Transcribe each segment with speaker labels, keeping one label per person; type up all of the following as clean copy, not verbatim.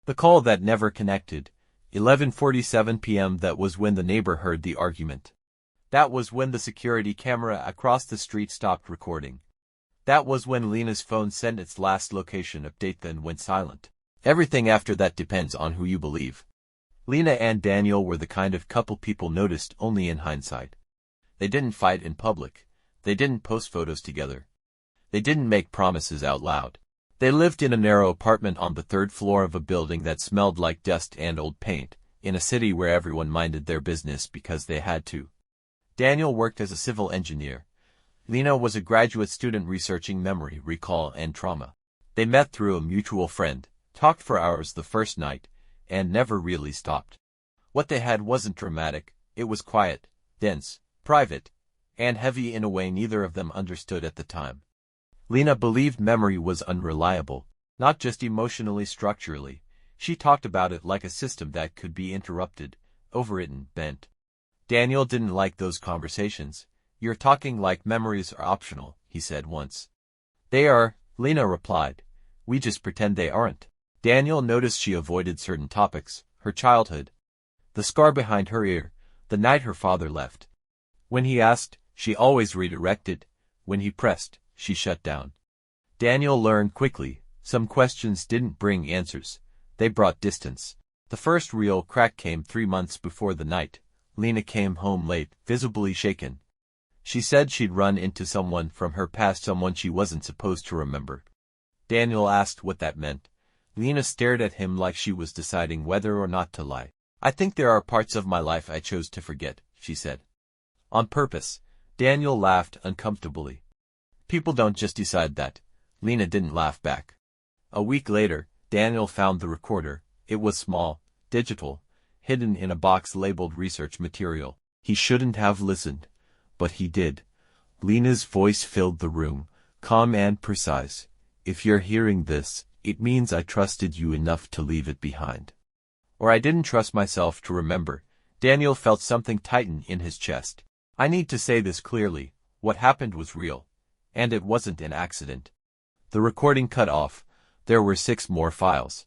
Speaker 1: The call that never connected. 11:47 p.m. That was when the neighbor heard the argument. That was when the security camera across the street stopped recording. That was when Lena's phone sent its last location update, then went silent. Everything after that depends on who you believe. Lena and Daniel were the kind of couple people noticed only in hindsight. They didn't fight in public. They didn't post photos together. They didn't make promises out loud. They lived in a narrow apartment on the third floor of a building that smelled like dust and old paint, in a city where everyone minded their business because they had to. Daniel worked as a civil engineer. Lena was a graduate student researching memory, recall, and trauma. They met through a mutual friend, talked for hours the first night, and never really stopped. What they had wasn't dramatic, it was quiet, dense, private, and heavy in a way neither of them understood at the time. Lena believed memory was unreliable, not just emotionally, structurally. She talked about it like a system that could be interrupted, overwritten, bent. Daniel didn't like those conversations. "You're talking like memories are optional," he said once. "They are," Lena replied. "We just pretend they aren't." Daniel noticed she avoided certain topics, her childhood, the scar behind her ear, the night her father left. When he asked, she always redirected. When he pressed, she shut down. Daniel learned quickly, some questions didn't bring answers. They brought distance. The first real crack came 3 months before the night. Lena came home late, visibly shaken. She said she'd run into someone from her past, someone she wasn't supposed to remember. Daniel asked what that meant. Lena stared at him like she was deciding whether or not to lie. "I think there are parts of my life I chose to forget," she said. "On purpose." Daniel laughed uncomfortably. "People don't just decide that." Lena didn't laugh back. A week later, Daniel found the recorder. It was small, digital, hidden in a box labeled research material. He shouldn't have listened, but he did. Lena's voice filled the room, calm and precise. "If you're hearing this, it means I trusted you enough to leave it behind. Or I didn't trust myself to remember." Daniel felt something tighten in his chest. "I need to say this clearly. What happened was real. And it wasn't an accident." The recording cut off. There were 6 more files.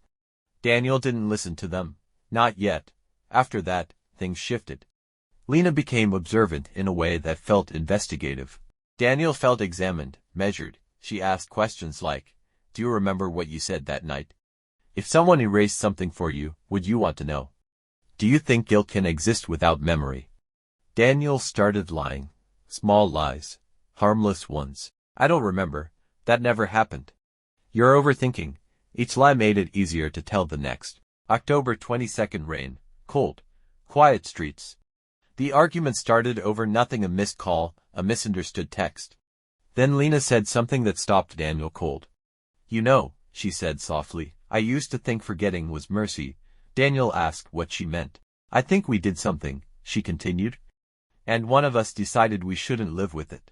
Speaker 1: Daniel didn't listen to them. Not yet. After that, things shifted. Lena became observant in a way that felt investigative. Daniel felt examined, measured. She asked questions like, "Do you remember what you said that night? If someone erased something for you, would you want to know? Do you think guilt can exist without memory?" Daniel started lying. Small lies. Harmless ones. "I don't remember. That never happened." "You're overthinking." Each lie made it easier to tell the next. October 22nd. Rain. Cold. Quiet streets. The argument started over nothing, a missed call, a misunderstood text. Then Lena said something that stopped Daniel cold. "You know," she said softly, "I used to think forgetting was mercy." Daniel asked what she meant. "I think we did something," she continued. "And one of us decided we shouldn't live with it."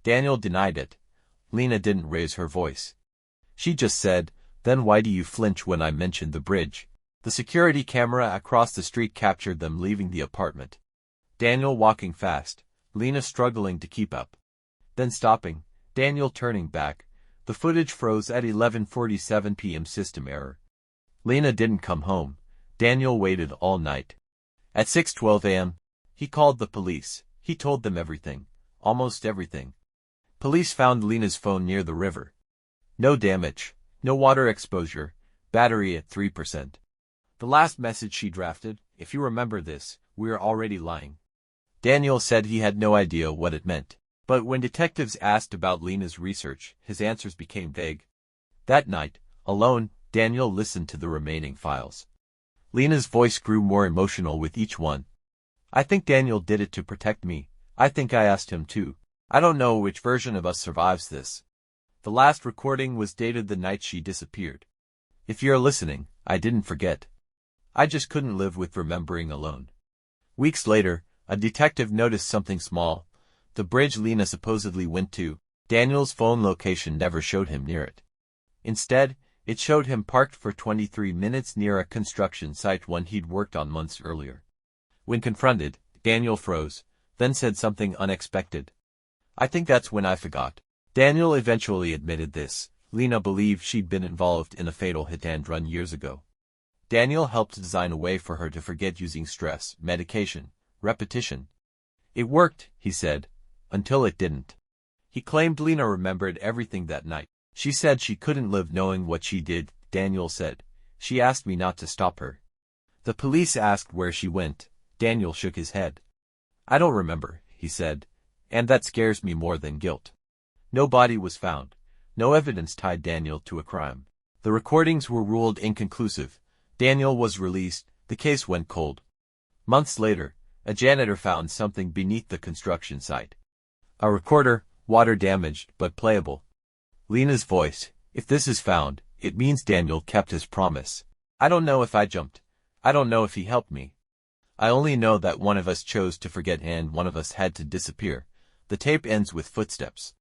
Speaker 1: Daniel denied it. Lena didn't raise her voice. She just said, "Then why do you flinch when I mentioned the bridge?" The security camera across the street captured them leaving the apartment. Daniel walking fast, Lena struggling to keep up. Then stopping, Daniel turning back. The footage froze at 11:47 p.m. System error. Lena didn't come home. Daniel waited all night. At 6:12 a.m., he called the police. He told them everything. Almost everything. Police found Lena's phone near the river. No damage. No water exposure. Battery at 3%. The last message she drafted, "If you remember this, we're already lying." Daniel said he had no idea what it meant. But when detectives asked about Lena's research, his answers became vague. That night, alone, Daniel listened to the remaining files. Lena's voice grew more emotional with each one. "I think Daniel did it to protect me. I think I asked him to. I don't know which version of us survives this." The last recording was dated the night she disappeared. "If you're listening, I didn't forget. I just couldn't live with remembering alone." Weeks later, a detective noticed something small. The bridge Lena supposedly went to. Daniel's phone location never showed him near it. Instead, it showed him parked for 23 minutes near a construction site, one he'd worked on months earlier. When confronted, Daniel froze, then said something unexpected. "I think that's when I forgot." Daniel eventually admitted this. Lena believed she'd been involved in a fatal hit-and-run years ago. Daniel helped design a way for her to forget using stress, medication, repetition. It worked, he said, until it didn't. He claimed Lena remembered everything that night. She said she couldn't live knowing what she did, Daniel said. She asked me not to stop her. The police asked where she went. Daniel shook his head. I don't remember, he said, and that scares me more than guilt. No body was found. No evidence tied Daniel to a crime. The recordings were ruled inconclusive. Daniel was released. The case went cold. Months later, a janitor found something beneath the construction site. A recorder, water damaged but playable. Lena's voice. If this is found, it means Daniel kept his promise. I don't know if I jumped. I don't know if he helped me. I only know that one of us chose to forget and one of us had to disappear. The tape ends with footsteps.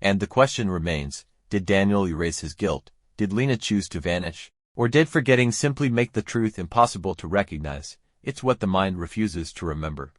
Speaker 1: And the question remains, did Daniel erase his guilt? Did Lena choose to vanish? Or did forgetting simply make the truth impossible to recognize? It's what the mind refuses to remember.